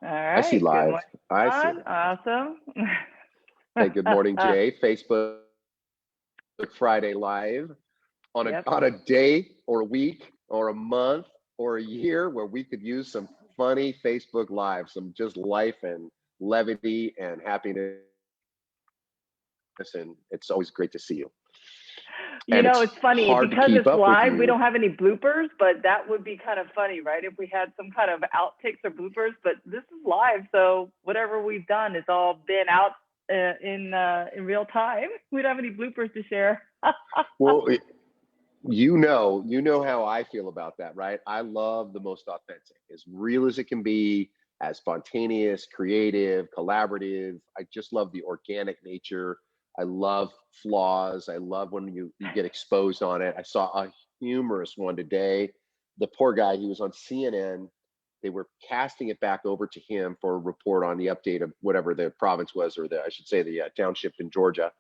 All I see right. Good live. morning, I see John. live. Awesome. Hey, good morning, Jay. Facebook Friday Live on a Yep. on a day or a week or a month or a year where we could use some funny Facebook Live, some just life and levity and happiness. And it's always great to see you. You And know, it's it's funny hard to because keep it's up with live. We you. don't have any bloopers, but that would be kind of funny, right? If we had some kind of outtakes or bloopers. But this is live, so whatever we've done, it's all been out in real time. We don't have any bloopers to share. Well, you know how I feel about that, right? I love the most authentic, as real as it can be, as spontaneous, creative, collaborative. I just love the organic nature. I love flaws. I love when you get exposed on it. I saw a humorous one today. The poor guy, he was on CNN. They were casting it back over to him for a report on the update of whatever the province was, or I should say the township in Georgia.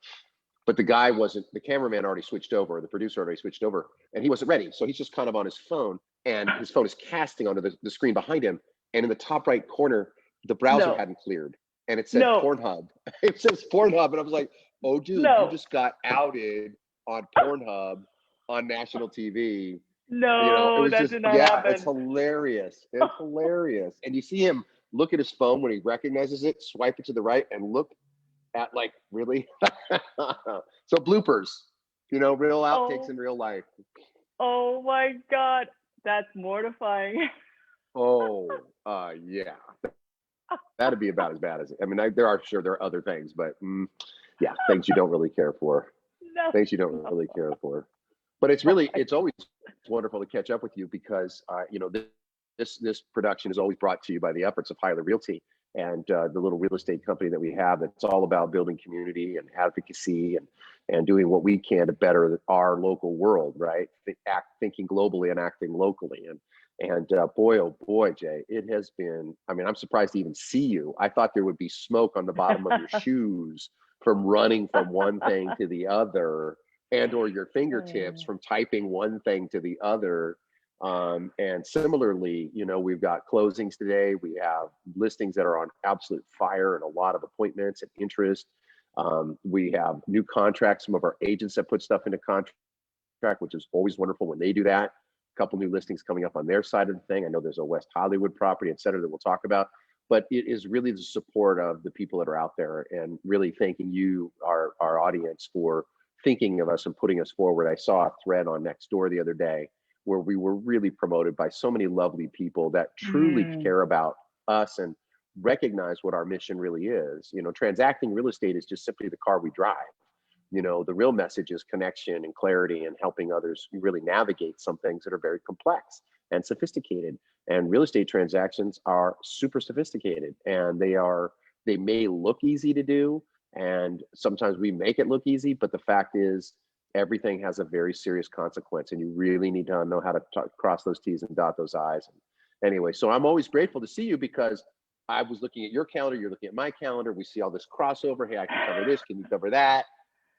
But the guy wasn't, the cameraman already switched over, the producer already switched over, and he wasn't ready. So he's just kind of on his phone, and his phone is casting onto the screen behind him. And in the top right corner, the browser No, hadn't cleared, and it said no, Pornhub. It says Pornhub, and I was like, oh, dude, you no, just got outed on Pornhub on national TV. You know, it no. was That just, did not yeah, it's happen. hilarious. It's hilarious. And you see him look at his phone when he recognizes it, swipe it to the right, and look at like, really? So bloopers, real outtakes Oh, in real life. oh my God, that's mortifying. Oh, yeah, that'd be about as bad as it. I mean, there are other things, but yeah, things you don't really care for. No. Things you don't really care for. But it's always wonderful to catch up with you because, this production is always brought to you by the efforts of Heyler Realty and the little real estate company that we have. That's all about building community and advocacy and doing what we can to better our local world, right? Thinking globally and acting locally. And boy, oh boy, Jay, it has been. I mean, I'm surprised to even see you. I thought there would be smoke on the bottom of your shoes from running from one thing to the other, and or your fingertips from typing one thing to the other. And similarly, we've got closings today. We have listings that are on absolute fire and a lot of appointments and interest. We have new contracts. Some of our agents that put stuff into contract, which is always wonderful when they do that. A couple new listings coming up on their side of the thing. I know there's a West Hollywood property, et cetera, that we'll talk about. But it is really the support of the people that are out there, and really thanking you, our audience, for thinking of us and putting us forward. I saw a thread on Nextdoor the other day where we were really promoted by so many lovely people that truly Mm, care about us and recognize what our mission really is. Transacting real estate is just simply the car we drive. The real message is connection and clarity and helping others really navigate some things that are very complex and sophisticated. And real estate transactions are super sophisticated, and they may look easy to do. And sometimes we make it look easy, but the fact is everything has a very serious consequence, and you really need to know how to cross those T's and dot those I's. And anyway, so I'm always grateful to see you because I was looking at your calendar, you're looking at my calendar. We see all this crossover. Hey, I can cover this. Can you cover that?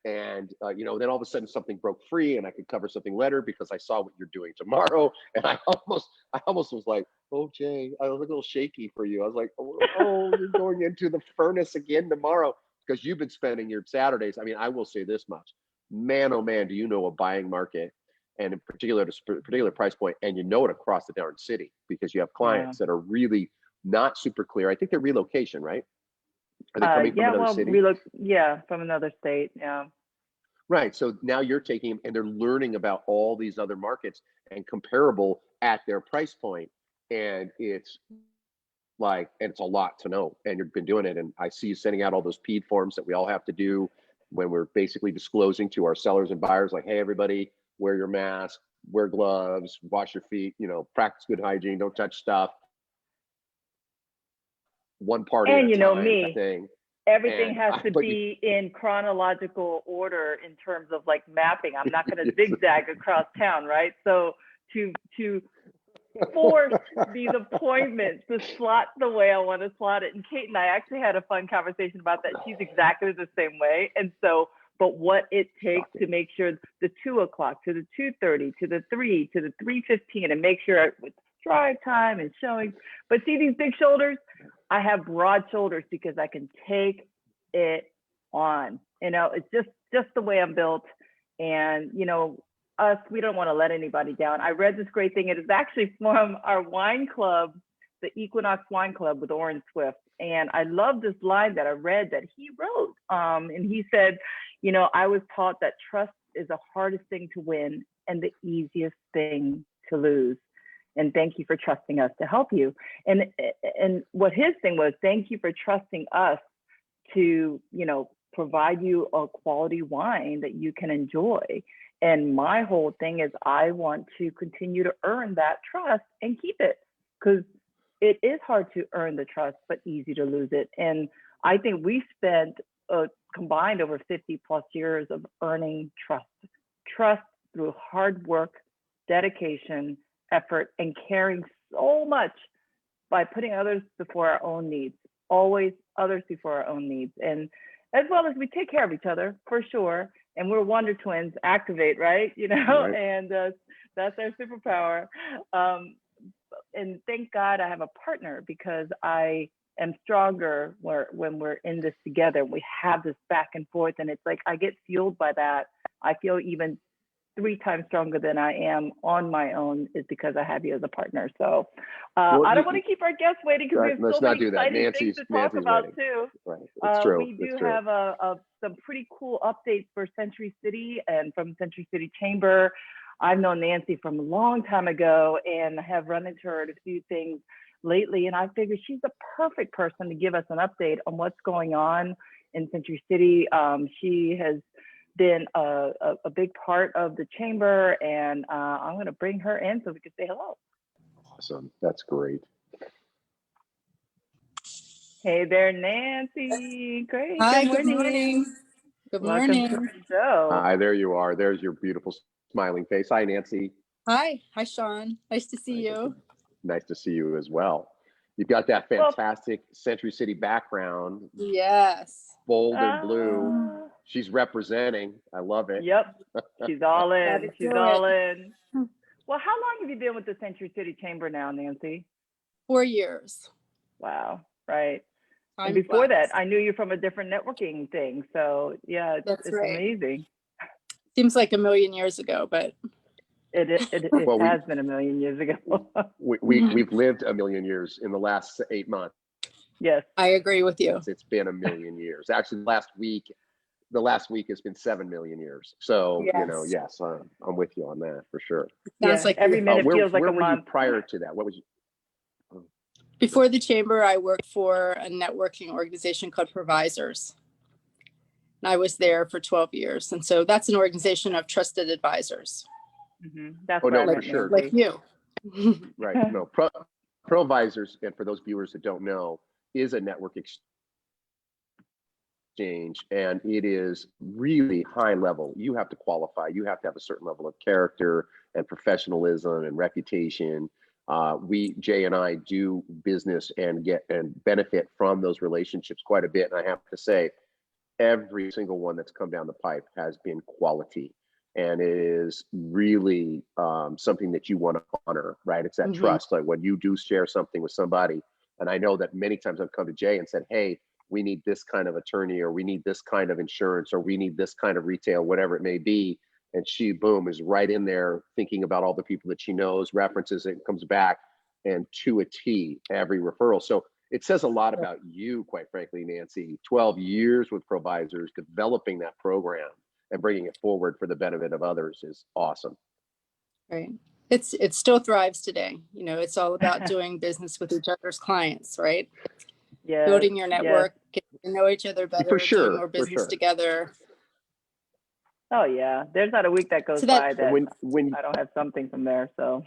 And then all of a sudden something broke free, and I could cover something later because I saw what you're doing tomorrow. And I almost was like, oh, Jay, I was a little shaky for you. I was like, oh, you're going into the furnace again tomorrow, because you've been spending your Saturdays. I mean, I will say this much, man, oh man, do you know a buying market, and in particular at a particular price point, and it across the darn city, because you have yeah. clients that are really not super clear. I think they're relocation, right? Are they coming from Yeah. another Well, city? yeah, from another state. Yeah. Right. So now you're taking them and they're learning about all these other markets and comparable at their price point. And it's a lot to know. And you've been doing it. And I see you sending out all those PED forms that we all have to do when we're basically disclosing to our sellers and buyers, like, hey, everybody, wear your mask, wear gloves, wash your feet, practice good hygiene, don't touch stuff, one party at And a you know time, that me, thing. everything And has to but you be in chronological order in terms of like mapping. I'm not going to zigzag across town, right? So to force these appointments to slot the way I want to slot it. And Kate and I actually had a fun conversation about that. She's exactly the same way. And so, but what it takes to make sure the 2 o'clock to the 2:30 to the 3 to the 3:15, and make sure with drive time and showing. But see these big shoulders, I have broad shoulders because I can take it on. You know, it's just the way I'm built. And, you know, we don't want to let anybody down. I read this great thing. It is actually from our wine club, the Equinox Wine Club with Orin Swift. And I love this line that I read that he wrote. And he said, you know, I was taught that trust is the hardest thing to win and the easiest thing to lose. And thank you for trusting us to help you. And what his thing was, thank you for trusting us to, you know, provide you a quality wine that you can enjoy. And my whole thing is I want to continue to earn that trust and keep it, because it is hard to earn the trust, but easy to lose it. And I think we spent combined over 50 plus years of earning trust through hard work, dedication, effort, and caring so much by putting others before our own needs, always others before our own needs. And as well as we take care of each other for sure. And we're Wonder Twins, activate, right? You know, Right. And that's our superpower. And thank God I have a partner, because I am stronger when we're in this together. We have this back and forth, and it's like I get fueled by that. I feel even 3 times stronger than I am on my own, is because I have you as a partner. So Well, I don't want to keep our guests waiting, because we have let's so not many do that. exciting things to talk Nancy's about waiting. too. Right. It's true. We do have some pretty cool updates for Century City and from Century City Chamber. I've known Nancy from a long time ago and have run into her at a few things lately. And I figured she's the perfect person to give us an update on what's going on in Century City. She has been a big part of the chamber, and I'm going to bring her in so we can say hello. Awesome. That's great. Hey there, Nancy. Great. Hi, Good morning. Good Welcome morning. to the show. Hi, there you are. There's your beautiful smiling face. Hi, Nancy. Hi, Sean. Nice to see you. Nice to see you as well. You've got that fantastic Century City background, Yes. bold and blue. She's representing. I love it. Yep. She's all in. Gotta She's do all it. in. Well, how long have you been with the Century City Chamber now, Nancy? 4 years. Wow. Right. Time And before flies. that, I knew you from a different networking thing. So yeah, That's it's right. amazing. Seems like a million years ago, but It Well, has been a million years ago. We've lived a million years in the last 8 months. Yes. I agree with you. It's been a million years. Actually, the last week has been 7 million years. So, you know, yes, I'm with you on that for sure. Sounds like every minute feels like where a were month. you prior to that? What was you? Before the chamber, I worked for a networking organization called Provisors. And I was there for 12 years. And so that's an organization of trusted advisors. That's Oh, no, where I for met sure. Nancy. Like you. Right. No, Provisors, and for those viewers that don't know, is a network exchange, and it is really high level. You have to qualify. You have to have a certain level of character and professionalism and reputation. Jay and I do business and benefit from those relationships quite a bit. And I have to say, every single one that's come down the pipe has been quality. And it is really something that you want to honor, right? It's that trust. Like when you do share something with somebody, and I know that many times I've come to Jay and said, hey, we need this kind of attorney, or we need this kind of insurance, or we need this kind of retail, whatever it may be. And she, boom, is right in there thinking about all the people that she knows, references it, comes back, and to a T, every referral. So it says a lot about you, quite frankly, Nancy. 12 years with Provisors, developing that program and bringing it forward for the benefit of others is awesome. Right. It still thrives today. You know, it's all about doing business with each other's clients, right? Yeah. Building your network, getting to know each other better, For sure, doing more business together. Oh yeah. There's not a week that goes by that when I don't have something from there. So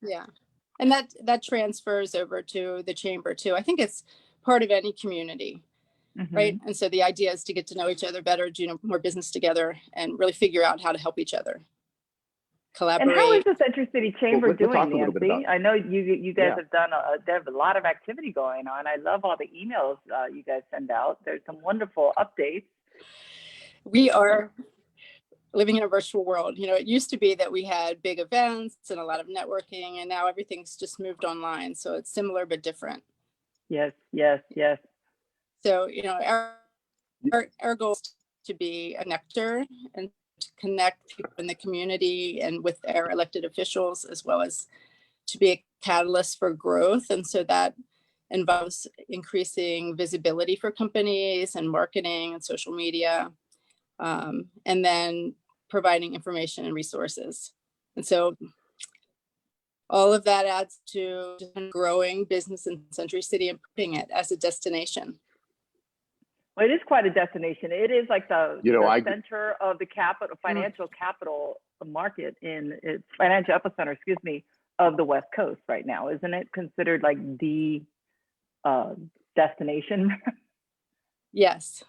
yeah. And that transfers over to the chamber too. I think it's part of any community, right? And so the idea is to get to know each other better, do more business together, and really figure out how to help each other. Collaborate. And how is the Century City Chamber doing, talk a little bit Nancy? about- I know you guys have done there's a lot of activity going on. I love all the emails you guys send out. There's some wonderful updates. We are living in a virtual world. You know, it used to be that we had big events and a lot of networking, and now everything's just moved online. So it's similar but different. Yes, yes, yes. So, our goal is to be a connector and to connect people in the community and with our elected officials, as well as to be a catalyst for growth. And so that involves increasing visibility for companies and marketing and social media, and then providing information and resources. And so all of that adds to growing business in Century City and putting it as a destination. Well, it is quite a destination. It is like the center of the financial capital market its financial epicenter, of the West Coast right now. Isn't it considered like the destination? Yes.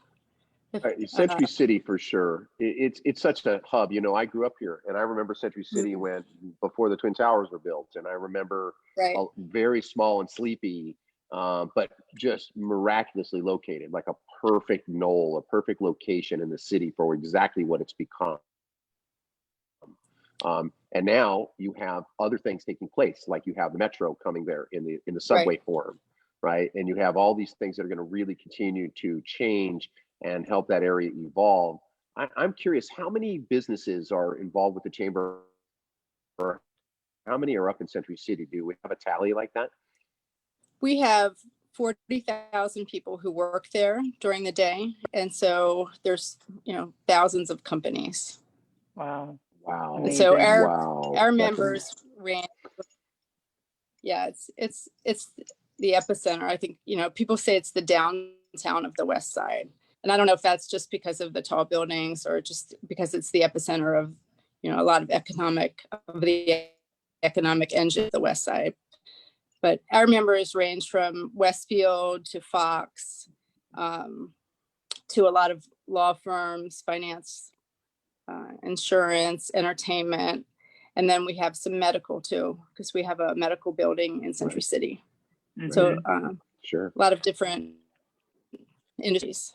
Century City for sure. It's such a hub. I grew up here, and I remember Century City when before the Twin Towers were built, and I remember very small and sleepy, but just miraculously located, like a perfect knoll, a perfect location in the city for exactly what it's become. And now you have other things taking place, like you have the metro coming there in the subway form, right? And you have all these things that are going to really continue to change and help that area evolve. I'm curious, how many businesses are involved with the chamber, or how many are up in Century City? Do we have a tally like that? We have 40,000 people who work there during the day. And so there's, thousands of companies. Wow. And so our members range. Yeah, it's the epicenter. I think, people say it's the downtown of the West Side. And I don't know if that's just because of the tall buildings or just because it's the epicenter of, a lot of the economic engine of the West Side. But our members range from Westfield to Fox, to a lot of law firms, finance, insurance, entertainment. And then we have some medical too, because we have a medical building in Century City. So a lot of different industries.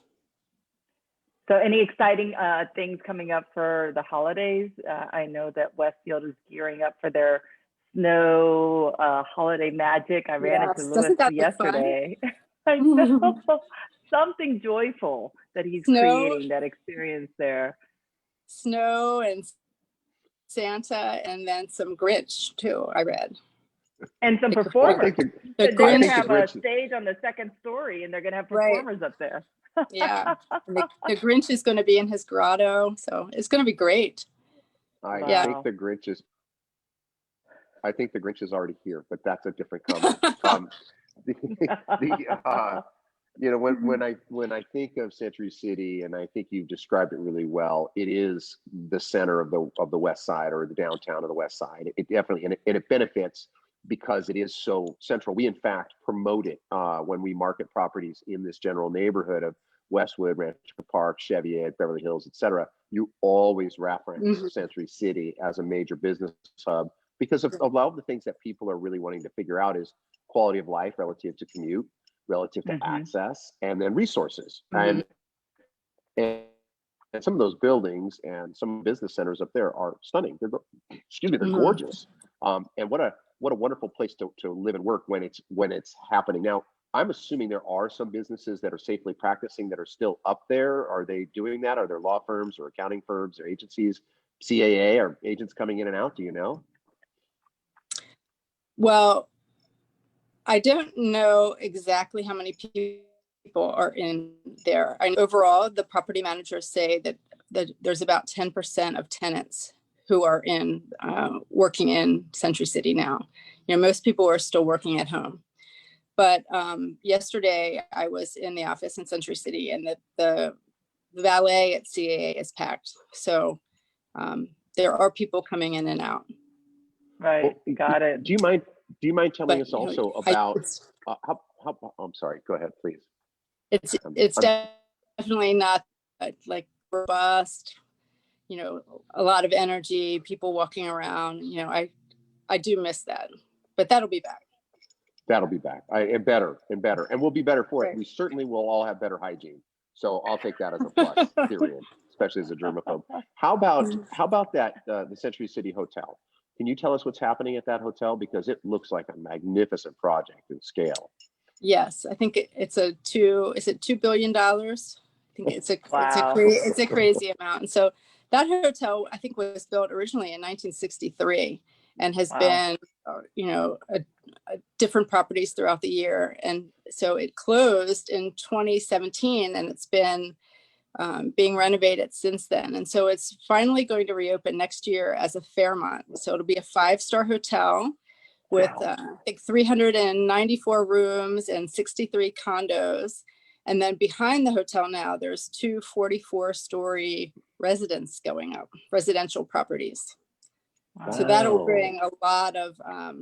So any exciting things coming up for the holidays? I know that Westfield is gearing up for their snow holiday magic. I ran into Lewis yesterday. I know. Something joyful that he's creating, that experience there. Snow and Santa, and then some Grinch too, I read. And some performers. They're going to have a stage on the second story, and they're going to have performers up there. Yeah, the Grinch is going to be in his grotto, so it's going to be great. I think the Grinch is already here, but that's a different comment. When I think of Century City, and I think you've described it really well, it is the center of the West Side, or the downtown of the West Side. It definitely, and it benefits because it is so central. We in fact promote it when we market properties in this general neighborhood of Westwood, Rancho Park, Cheviot, Beverly Hills, etc. You always reference Century City as a major business hub because of a lot of the things that people are really wanting to figure out is quality of life relative to commute, relative to access, and then resources. And some of those buildings and some business centers up there are stunning. They're gorgeous. And what a wonderful place to live and work when it's happening. Now, I'm assuming there are some businesses that are safely practicing that are still up there. Are they doing that? Are there law firms or accounting firms or agencies, CAA, or agents coming in and out? Do you know? Well, I don't know exactly how many people are in there. Overall, the property managers say that there's about 10% of tenants who are working in Century City now. Most people are still working at home. But yesterday I was in the office in Century City, and the valet at CAA is packed. So there are people coming in and out. Right. Got it. Do you mind telling us also about how I'm sorry, go ahead, please. It's definitely not like robust, a lot of energy, people walking around. I do miss that, but that'll be back. That'll be back. And better, and we'll be better for it. We certainly will all have better hygiene. So I'll take that as a plus, period, especially as a germaphobe. How about that, the Century City Hotel? Can you tell us what's happening at that hotel? Because it looks like a magnificent project in scale. Yes, I think it's a is it $2 billion? I think Wow. it's a crazy amount. And so that hotel, I think, was built originally in 1963 and has Wow. been, different properties throughout the year. And so it closed in 2017 and it's been being renovated since then. And so it's finally going to reopen next year as a Fairmont. So it'll be a 5-star hotel with I think 394 rooms and 63 condos. And then behind the hotel now, there's 2 44-story residents going up, residential properties. Wow. So that'll bring a lot of, a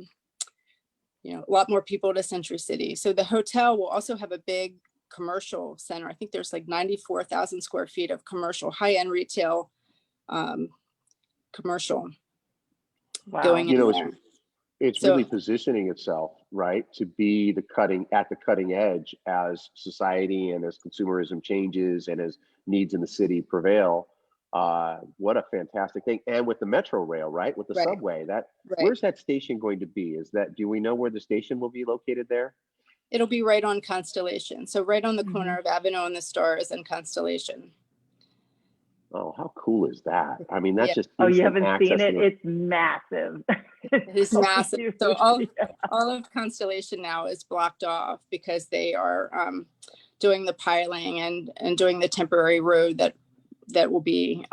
lot more people to Century City. So the hotel will also have a big commercial center. I think there's like 94,000 square feet of commercial, high-end retail commercial going in there. It's really positioning itself, right, to be at the cutting edge as society and as consumerism changes and as needs in the city prevail. What a fantastic thing. And with the Metro Rail, right, with the subway, where's that station going to be? Do we know where the station will be located there? It'll be right on Constellation. So right on the corner of Avenue and the Stars and Constellation. Oh, how cool is that? I mean, that's just you haven't seen it? It's massive. It's massive. Huge. So all of Constellation now is blocked off because they are doing the piling and doing the temporary road that will be,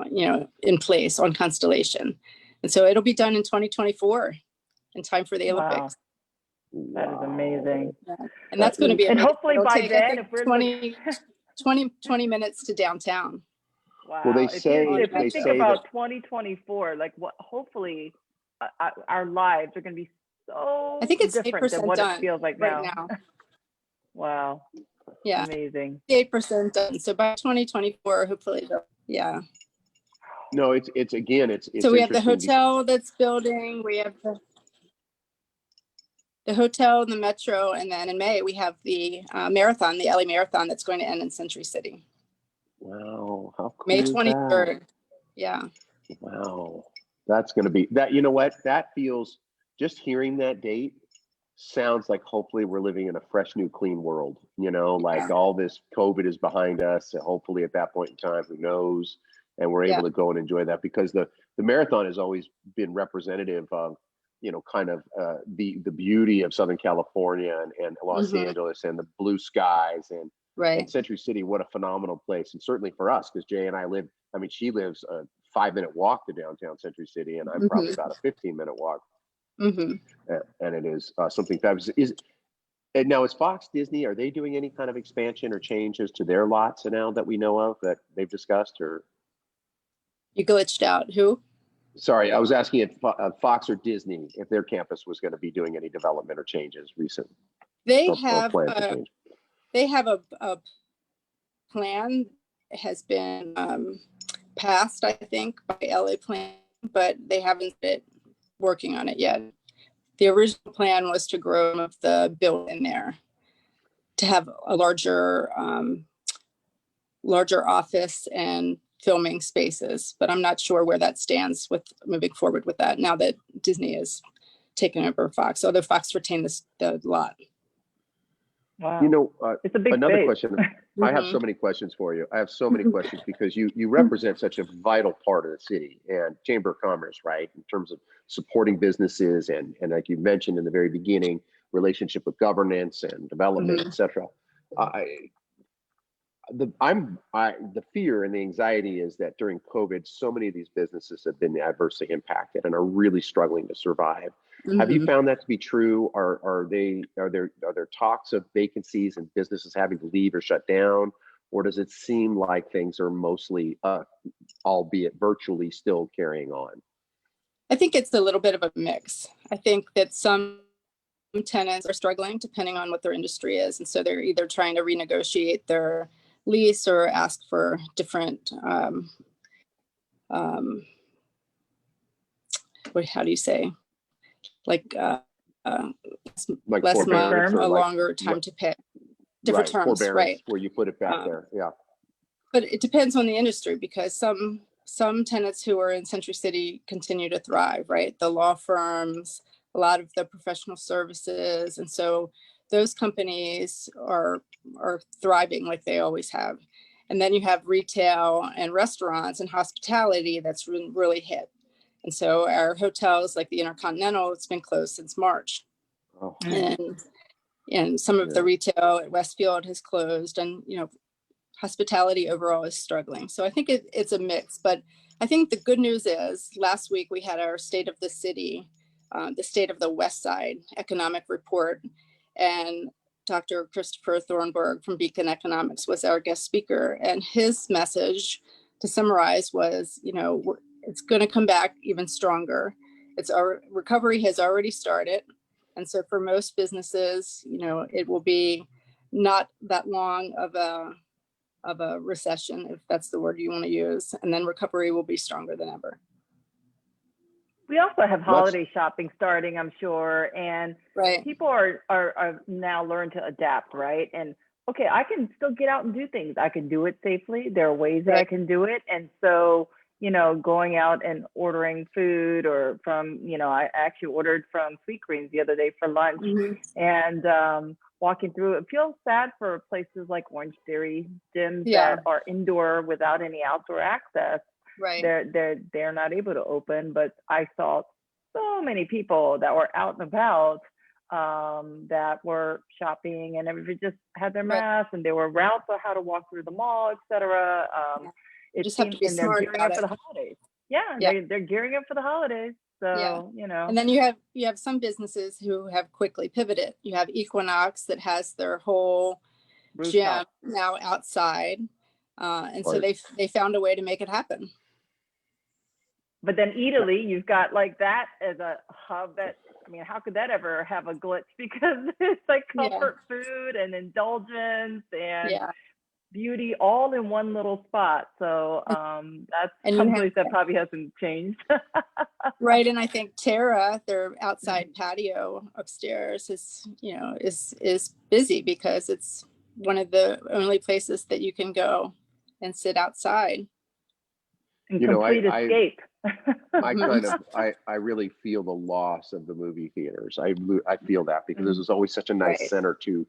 in place on Constellation. And so it'll be done in 2024 in time for the Olympics. That is amazing. Yeah. And that's going to be, and hopefully by then, if we're 20 minutes to downtown. Wow. Well, if we think about 2024, like hopefully our lives are going to be so I think it's different than what it feels like right now. Wow. Yeah. Amazing. 8% done. So by 2024, hopefully, No, it's again. So we have the hotel that's building. We have the hotel, the Metro, and then in May we have the marathon, the LA Marathon, that's going to end in Century City. Wow, how cool May is 23rd. That? Yeah. Wow, that's going to be that. You know what? That feels, just hearing that date sounds like hopefully we're living in a fresh, new, clean world. Like all this COVID is behind us. And hopefully at that point in time, who knows? And we're able to go and enjoy that, because the marathon has always been representative of, kind of the beauty of Southern California and Los Angeles and the blue skies and Century City. What a phenomenal place. And certainly for us, because Jay and I she lives a 5-minute walk to downtown Century City, and I'm probably about a 15-minute walk. And it is something fabulous. And now is Fox Disney, are they doing any kind of expansion or changes to their lots now that we know of that they've discussed? Or you glitched out. Who? Sorry, I was asking if Fox or Disney, if their campus was going to be doing any development or changes recent. They have a plan has been passed, I think, by LA Plan, but they haven't been working on it yet. The original plan was to grow the building there, to have a larger office and filming spaces, but I'm not sure where that stands with moving forward with that now that Disney is taking over Fox, although Fox retained the lot. Wow. It's a big space. Question. I have so many questions for you. I have so many questions because you represent such a vital part of the city and Chamber of Commerce, right? In terms of supporting businesses and like you mentioned in the very beginning, relationship with governance and development, et cetera. The fear and the anxiety is that during COVID, so many of these businesses have been adversely impacted and are really struggling to survive. Have you found that to be true? Are there talks of vacancies and businesses having to leave or shut down, or does it seem like things are mostly, albeit virtually, still carrying on? I think it's a little bit of a mix. I think that some tenants are struggling depending on what their industry is, and so they're either trying to renegotiate their lease or ask for different how do you say, like less money, a longer time to pay, different terms, right? Where you put it back there, yeah. But it depends on the industry, because some tenants who are in Century City continue to thrive, right? The law firms, a lot of the professional services, and so those companies are thriving like they always have. And then you have retail and restaurants and hospitality that's really hit. And so our hotels like the Intercontinental, it's been closed since March. Oh, And some of the Yeah. retail at Westfield has closed, and hospitality overall is struggling. So I think it's a mix, but I think the good news is last week we had our State of the City, the State of the West Side economic report, and Dr. Christopher Thornburg from Beacon Economics was our guest speaker. And his message, to summarize, was, it's going to come back even stronger. Our recovery has already started. And so for most businesses, it will be not that long of a recession, if that's the word you want to use. And then recovery will be stronger than ever. We also have holiday shopping starting, I'm sure, and Right. people are now learn to adapt, right? And okay, I can still get out and do things. I can do it safely. There are ways that I can do it, and so going out and ordering food or from I actually ordered from Sweet Greens the other day for lunch, and walking through. It feels sad for places like Orange Theory gyms that are indoor without any outdoor access. Right. They're not able to open, but I saw so many people that were out and about that were shopping, and everybody just had their masks, and there were routes on how to walk through the mall, etc. You just have to be smart gearing up for the holidays. They're gearing up for the holidays. So and then you have some businesses who have quickly pivoted. You have Equinox that has their whole gym now outside, and so they found a way to make it happen. But then Italy, you've got like that as a hub that, how could that ever have a glitch? Because it's like comfort food and indulgence and beauty all in one little spot. So that's someplace that probably hasn't changed. Right. And I think Terra, their outside patio upstairs is busy because it's one of the only places that you can go and sit outside. And complete escape. I really feel the loss of the movie theaters. I feel that because this is always such a nice center to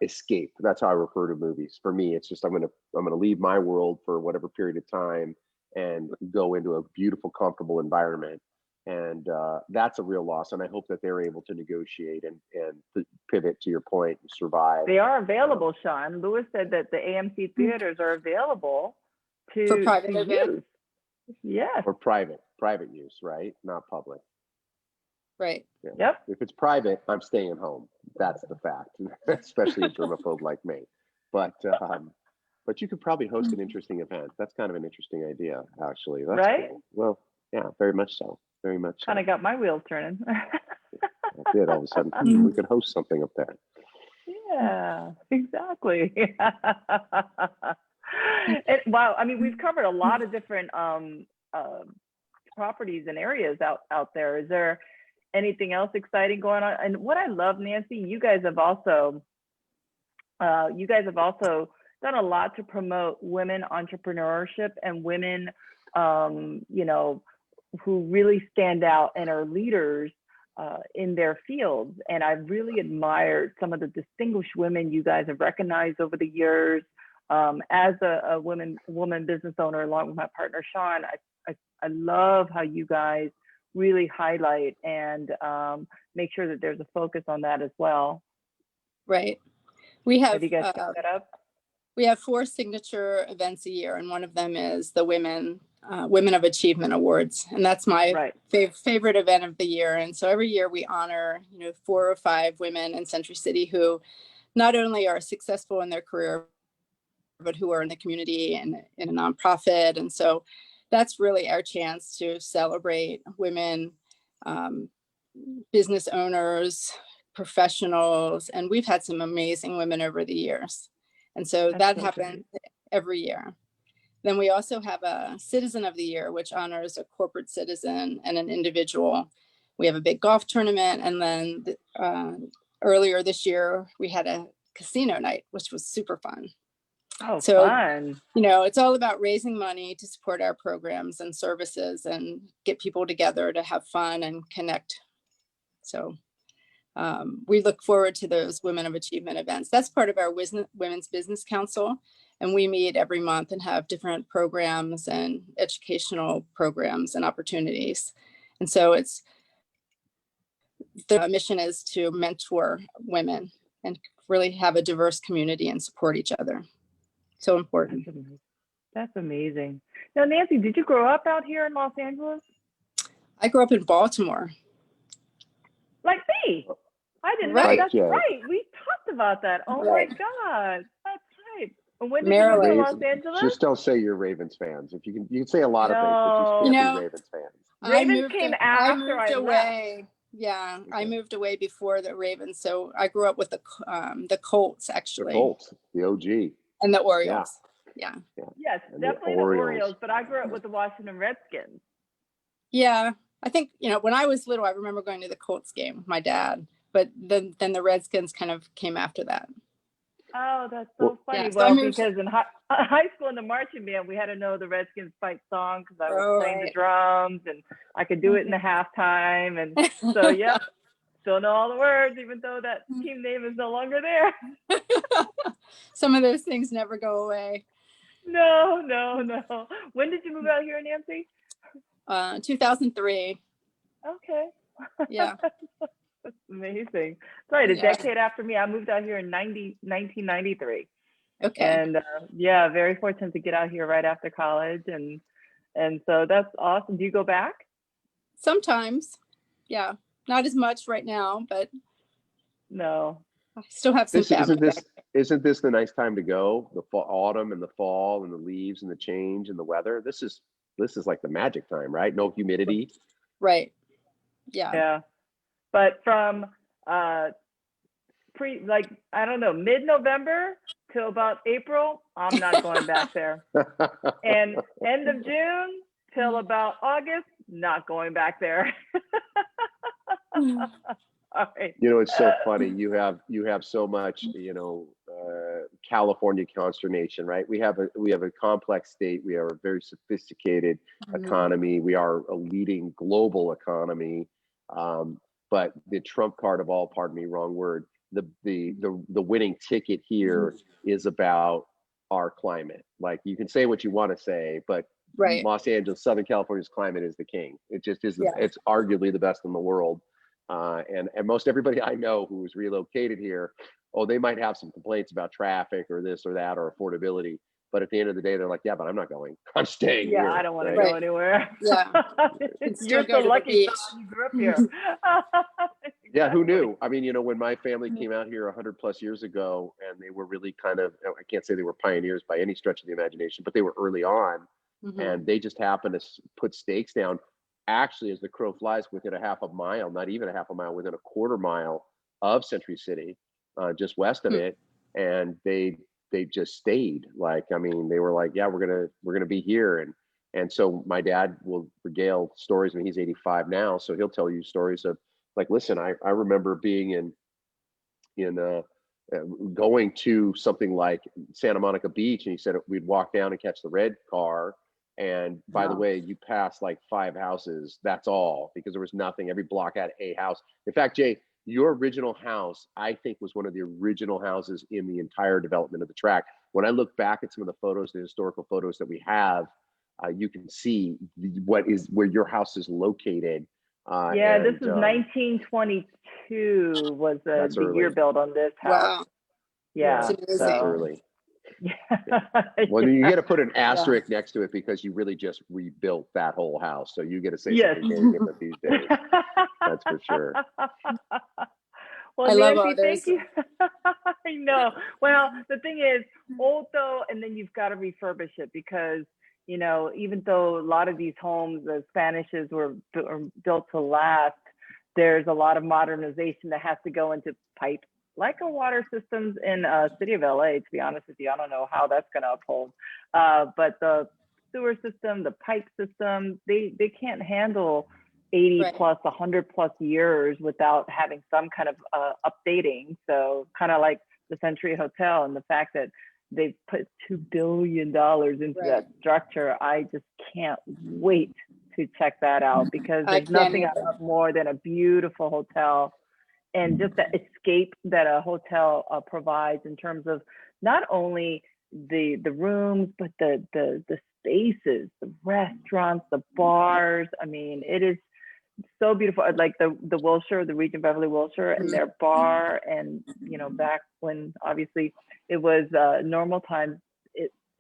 escape. That's how I refer to movies. For me, it's just I'm gonna leave my world for whatever period of time and go into a beautiful, comfortable environment. And that's a real loss. And I hope that they're able to negotiate and pivot, to your point, and survive. They are available, Sean. Lewis said that the AMC theaters are available for private use. Yes. For private use, right? Not public. Right. Yeah. Yep. If it's private, I'm staying home. That's the fact, especially a germaphobe like me. But you could probably host an interesting event. That's kind of an interesting idea, actually. That's right? Cool. Well, yeah, very much so. Very much so. Kind of got my wheels turning. I did. All of a sudden, we could host something up there. Yeah, exactly. Wow. We've covered a lot of different properties and areas out there. Is there anything else exciting going on? And what I love, Nancy, you guys have also done a lot to promote women entrepreneurship and women, who really stand out and are leaders in their fields. And I've really admired some of the distinguished women you guys have recognized over the years. As a woman business owner, along with my partner, Sean, I love how you guys really highlight and make sure that there's a focus on that as well. Right. We have you guys picked that up? We have 4 signature events a year, and one of them is the Women of Achievement Awards, and that's my favorite event of the year. And so every year we honor 4 or 5 women in Century City who not only are successful in their career, but who are in the community and in a nonprofit. And so that's really our chance to celebrate women, business owners, professionals, and we've had some amazing women over the years. And so that happens every year. Then we also have a Citizen of the Year, which honors a corporate citizen and an individual. We have a big golf tournament. And then earlier this year, we had a casino night, which was super fun. Oh, so fun. It's all about raising money to support our programs and services and get people together to have fun and connect. So we look forward to those Women of Achievement events. That's part of our Women's Business Council. And we meet every month and have different programs and educational programs and opportunities. And so the mission is to mentor women and really have a diverse community and support each other. So important. That's amazing. Now, Nancy, did you grow up out here in Los Angeles? I grew up in Baltimore. Like me. I didn't know. Right. That's right. We talked about that. Oh Right. my God. That's right. And when did you Maryland. move to Los Angeles? Just don't say you're Ravens fans. If you can say a lot of things, but No. you just You can't know, be Ravens fans. Ravens came after I moved I away. Yeah, I moved away before the Ravens. So I grew up with the Colts, actually. The Colts, the OG. And the Orioles. Yeah. Yes, And definitely the Orioles, but I grew up with the Washington Redskins. Yeah. I think, when I was little, I remember going to the Colts game with my dad, but then the Redskins kind of came after that. Oh, that's so funny. Yeah, so well, because in high school in the marching band, we had to know the Redskins fight song because I was playing the drums and I could do it in the halftime. And so, yeah, still know all the words, even though that team name is no longer there. Some of those things never go away. No. When did you move out here, Nancy? 2003. Okay. Yeah. That's amazing. Sorry, a decade after me. I moved out here in 1993. Okay. And very fortunate to get out here right after college. And so that's awesome. Do you go back? Sometimes. Yeah. Not as much right now, but no. I still have some family. Isn't this the nice time to go? The autumn and the fall and the leaves and the change and the weather. This is like the magic time, right? No humidity. Right. Yeah. Yeah. But from I don't know, mid-November till about April, I'm not going back there. And end of June till about August, not going back there. All right. It's so funny. You have so much, California consternation, right? We have a complex state. We are a very sophisticated economy. We are a leading global economy. But the trump card of all, pardon me, wrong word. The winning ticket here is about our climate. Like, you can say what you want to say, but right. Los Angeles, Southern California's climate is the king. It just is. It's arguably the best in the world. And most everybody I know who's relocated here, they might have some complaints about traffic or this or that or affordability. But at the end of the day, they're like, yeah, but I'm not going. I'm staying here. I don't want to go anywhere. Yeah. You're so lucky you grew up here. Yeah, who knew? I mean, when my family came out here 100+ years ago, and they were really kind of, I can't say they were pioneers by any stretch of the imagination, but they were early on. And they just happened to put stakes down, actually, as the crow flies, within a half a mile, not even a half a mile, within a quarter mile of Century City, just west of it. And they just stayed. Like, I mean, they were like, yeah, we're gonna be here. And so my dad will regale stories. I mean, he's 85 now, so he'll tell you stories of, like, listen, I remember being in going to something like Santa Monica Beach, and he said we'd walk down and catch the red car. And by the way, you pass like 5 houses. That's all, because there was nothing. Every block had a house. In fact, Jay, your original house, I think, was one of the original houses in the entire development of the track. When I look back at some of the photos, the historical photos that we have, you can see where your house is located. This is 1922 was the year built on this house. Wow. Yeah, that's early. Yeah. Well, you get to put an asterisk next to it, because you really just rebuilt that whole house. So you get to say something very different these days. That's for sure. Well, I Nancy, love thank you. I know. Well, the thing is, old though, and then you've got to refurbish it, because even though a lot of these homes, the Spanishes were built to last, there's a lot of modernization that has to go into pipes, like a water systems in city of LA, to be honest with you. I don't know how that's going to uphold. But the sewer system, the pipe system, they can't handle 80 plus, 100 plus years without having some kind of updating. So kind of like the Century Hotel, and the fact that they put $2 billion into that structure. I just can't wait to check that out, because there's nothing I love more than a beautiful hotel and just the escape that a hotel provides in terms of not only the rooms, but the spaces, the restaurants, the bars. I mean, it is so beautiful. Like the Wilshire, the Regent Beverly Wilshire, and their bar, and back when obviously it was normal times,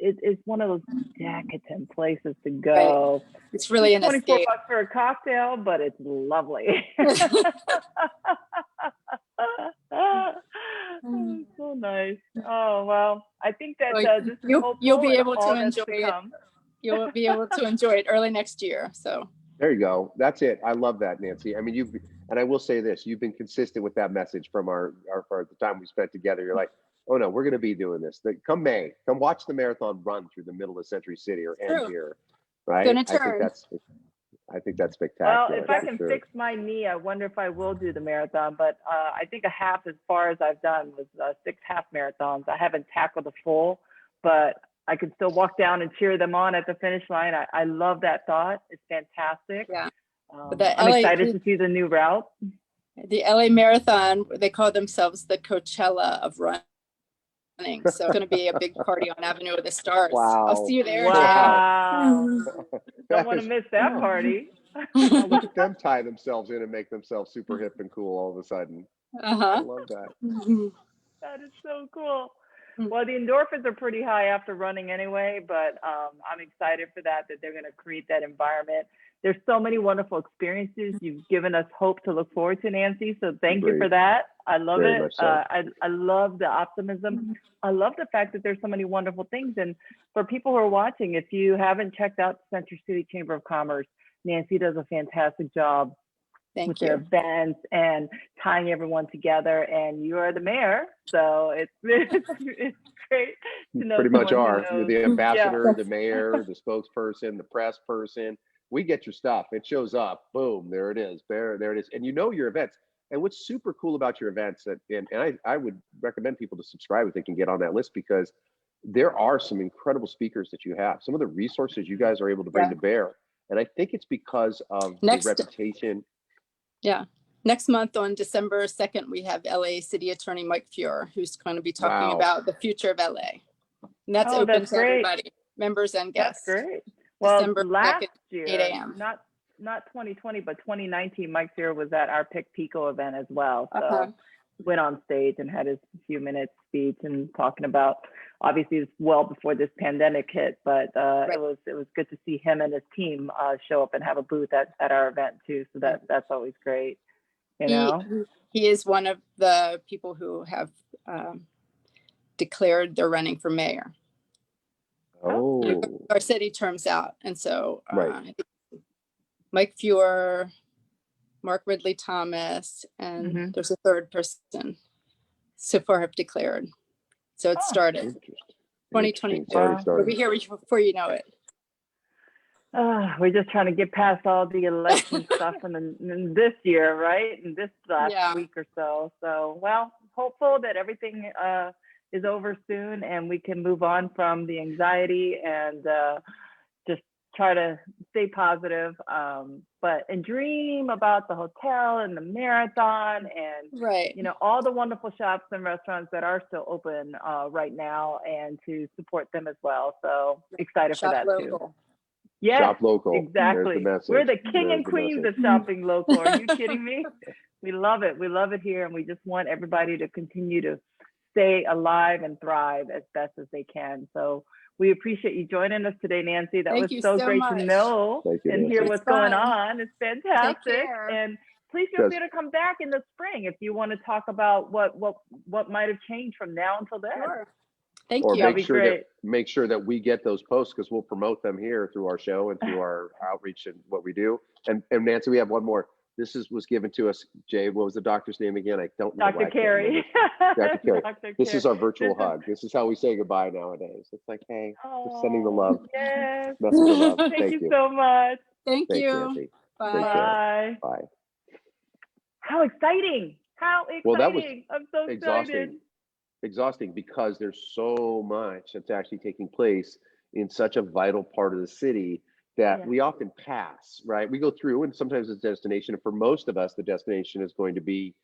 it's one of those decadent places to go. Right. It's really an 24 escape. bucks for a cocktail, but it's lovely. So nice. Oh well, I think that Well, this is you'll be hopeful and able to all that's enjoy it. come. You'll be able to enjoy it early next year. So There you go. That's it. I love that, Nancy. I mean, and I will say this, you've been consistent with that message from for the time we spent together. You're like, oh no, we're going to be doing this. Come May, come watch the marathon run through the middle of Century City or end here, right? Gonna turn. I think that's spectacular. Well, if I can fix my knee, I wonder if I will do the marathon. But I think a half, as far as I've done, was 6 half marathons. I haven't tackled a full, but I can still walk down and cheer them on at the finish line. I love that thought. It's fantastic. Yeah. I'm excited to see the new route. The LA Marathon, they call themselves the Coachella of running. So it's going to be a big party on Avenue of the Stars. Wow. I'll see you there. Wow. Don't want to miss that party. Look at them tie themselves in and make themselves super hip and cool all of a sudden. I love that. That is so cool. Well, the endorphins are pretty high after running anyway, but I'm excited for that they're going to create that environment. There's so many wonderful experiences. You've given us hope to look forward to, Nancy. So thank you for that. I love Very it. much so. I love the optimism. I love the fact that there's so many wonderful things. And for people who are watching, if you haven't checked out the Century City Chamber of Commerce, Nancy does a fantastic job with their events and tying everyone together. And you are the mayor, so it's great to know. Pretty much are. You're the ambassador, the mayor, the spokesperson, the press person. We get your stuff. It shows up. Boom. There it is. There it is. And you know your events. And what's super cool about your events, and I would recommend people to subscribe if they can get on that list, because there are some incredible speakers that you have. Some of the resources you guys are able to bring to bear. And I think it's because of the reputation. Yeah. Next month on December 2nd, we have LA City Attorney Mike Fuhr, who's going to be talking about the future of LA. And that's open to everybody, members and guests. That's great. Well, December last 2nd, year, 8 a.m. Not 2020, but 2019, Mike Fuhr was at our Pick Pico event as well. So went on stage and had his few minutes speech and talking about, obviously it's well before this pandemic hit, but it was good to see him and his team show up and have a booth at our event too. So that's always great. He is one of the people who have declared they're running for mayor. Our city terms out. And so Mike Fuhr, Mark Ridley Thomas, and there's a third person so far have declared. So it started 2020. We'll be here before you know it. We're just trying to get past all the election stuff in this year, right? And this last week or so. So, well, hopeful that everything is over soon and we can move on from the anxiety and just try to stay positive, and dream about the hotel and the marathon and all the wonderful shops and restaurants that are still open right now, and to support them as well. So excited for that too. Yes, shop local. Exactly. We're the king and queens of shopping local. Are you kidding me? We love it. We love it here, and we just want everybody to continue to stay alive and thrive as best as they can. So we appreciate you joining us today, Nancy. That was so great to know and hear what's going on. It's fantastic. And please feel free to come back in the spring if you want to talk about what might have changed from now until then. Sure. Thank you. Make sure that we get those posts, because we'll promote them here through our show and through our outreach and what we do. And Nancy, we have one more. This was given to us, Jay. What was the doctor's name again? I don't know. Dr. Carey. Dr. Carey. This is our virtual hug. This is how we say goodbye nowadays. It's like, hey, just sending the love. Yes. Message of love. Thank you so much. Thank you. Nancy. Bye. Bye. How exciting. Well, that was I'm so excited. Exhausting, because there's so much that's actually taking place in such a vital part of the city that we often pass, right? We go through, and sometimes it's a destination. And for most of us, the destination is going to be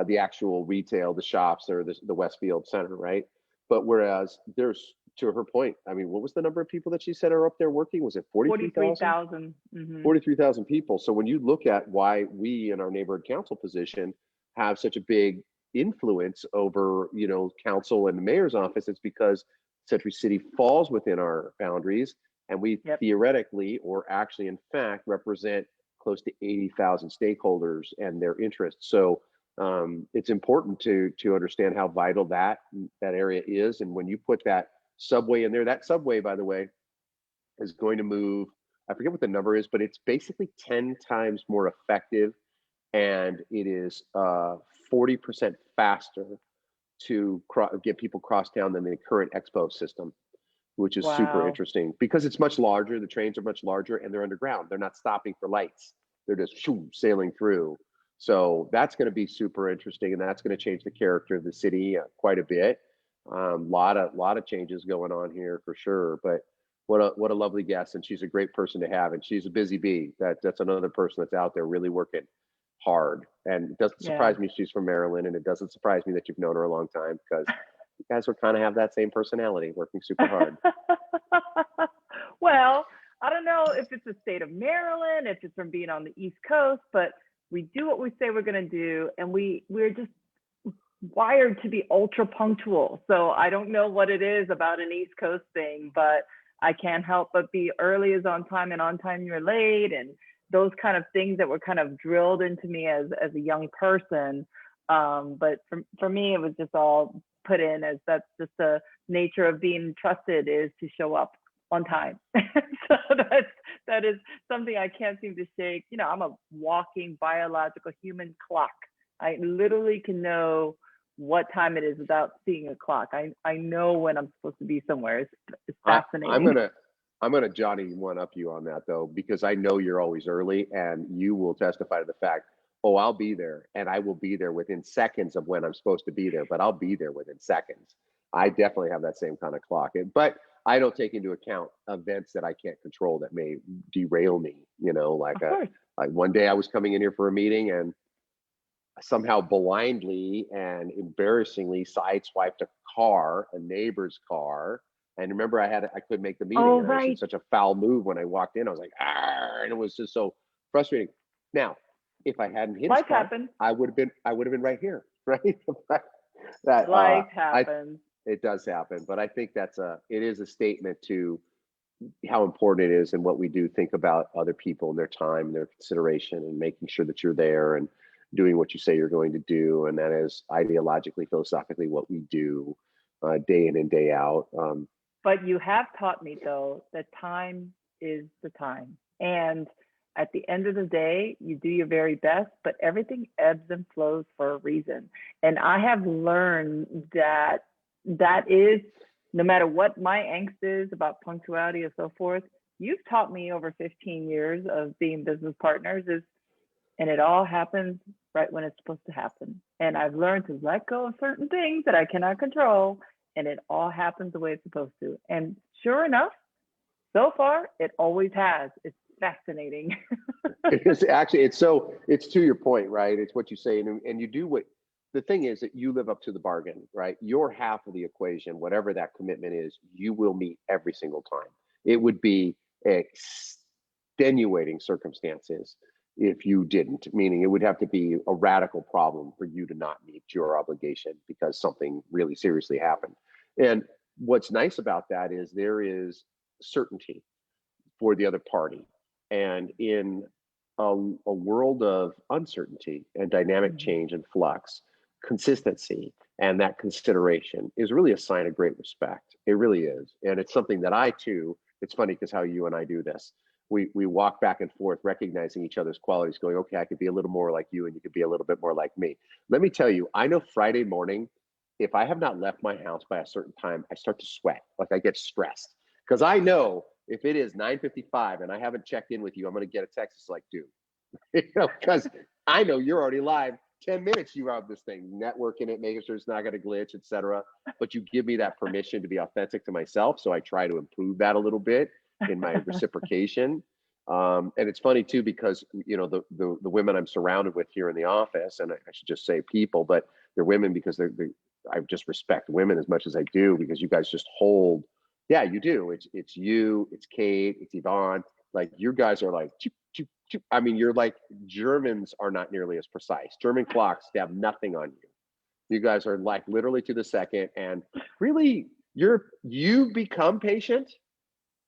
the actual retail, the shops, or the Westfield Center, right? But whereas there's, to her point, I mean, what was the number of people that she said are up there working? Was it 43,000? 43,000. Mm-hmm. 43,000 people. So when you look at why we in our neighborhood council position have such a big influence over, you know, council and the mayor's office, it's because Century City falls within our boundaries, and we theoretically, or actually in fact, represent close to 80,000 stakeholders and their interests. So it's important to understand how vital that area is. And when you put that subway in there, that subway, by the way, is going to move, I forget what the number is, but it's basically 10 times more effective, and it is 40% faster to get people cross town than the current Expo system, which is super interesting because it's much larger. The trains are much larger and they're underground. They're not stopping for lights. They're just sailing through. So that's going to be super interesting, and that's going to change the character of the city quite a bit. Lot of changes going on here for sure. But what a lovely guest, and she's a great person to have, and she's a busy bee. That's another person that's out there really working hard. And it doesn't surprise me she's from Maryland, and it doesn't surprise me that you've known her a long time, because you guys will kind of have that same personality, working super hard. Well, I don't know if it's the state of Maryland, if it's from being on the East Coast, but we do what we say we're going to do, and we're just wired to be ultra punctual. So I don't know what it is about an East Coast thing, but I can't help but be early is on time, and on time you're late, and those kind of things that were kind of drilled into me as a young person. But for me, it was just all put in as that's just the nature of being trusted, is to show up on time. So that is something I can't seem to shake. You know, I'm a walking biological human clock. I literally can know what time it is without seeing a clock. I know when I'm supposed to be somewhere. It's fascinating. I'm gonna Johnny one up you on that though, because I know you're always early, and you will testify to the fact, oh, I'll be there, and I will be there within seconds of when I'm supposed to be there, but I'll be there within seconds. I definitely have that same kind of clock, but I don't take into account events that I can't control that may derail me. You know, like one day I was coming in here for a meeting, and somehow blindly and embarrassingly sideswiped a neighbor's car. And remember, I couldn't make the meeting. And I was such a foul move when I walked in. I was like, and it was just so frustrating. Now, if I hadn't hit his car, I would have been right here, right? Life happens. It does happen, but I think it is a statement to how important it is, and what we do think about other people and their time and their consideration, and making sure that you're there and doing what you say you're going to do. And that is ideologically, philosophically what we do day in and day out. But you have taught me, though, that time is the time. And at the end of the day, you do your very best, but everything ebbs and flows for a reason. And I have learned that is, no matter what my angst is about punctuality or so forth, you've taught me over 15 years of being business partners, and it all happens right when it's supposed to happen. And I've learned to let go of certain things that I cannot control, and it all happens the way it's supposed to. And sure enough, so far, it always has. It's fascinating. It's actually, it's to your point, right? It's what you say, and you do what, the thing is that you live up to the bargain, right? Your half of the equation, whatever that commitment is, you will meet every single time. It would be extenuating circumstances if you didn't, meaning it would have to be a radical problem for you to not meet your obligation because something really seriously happened. And what's nice about that is there is certainty for the other party. And in a world of uncertainty and dynamic change and flux, consistency and that consideration is really a sign of great respect. It really is. And it's something that I too, it's funny because how you and I do this. We walk back and forth, recognizing each other's qualities, going, okay, I could be a little more like you and you could be a little bit more like me. Let me tell you, I know Friday morning, if I have not left my house by a certain time, I start to sweat, like I get stressed. Because I know if it is 9:55 and I haven't checked in with you, I'm going to get a text. It's like, dude, because I know you're already live. 10 minutes you out this thing, networking it, making sure it's not going to glitch, etc. But you give me that permission to be authentic to myself. So I try to improve that a little bit in my reciprocation. And it's funny too, because, you know, the women I'm surrounded with here in the office, and I should just say people, but they're women because I just respect women as much as I do, because you guys just hold, yeah, you do. It's you, it's Kate, it's Yvonne. Like, you guys are like, choop, choop, choop. I mean, you're like, Germans are not nearly as precise. German clocks have nothing on you. You guys are like literally to the second, and really, you become patient.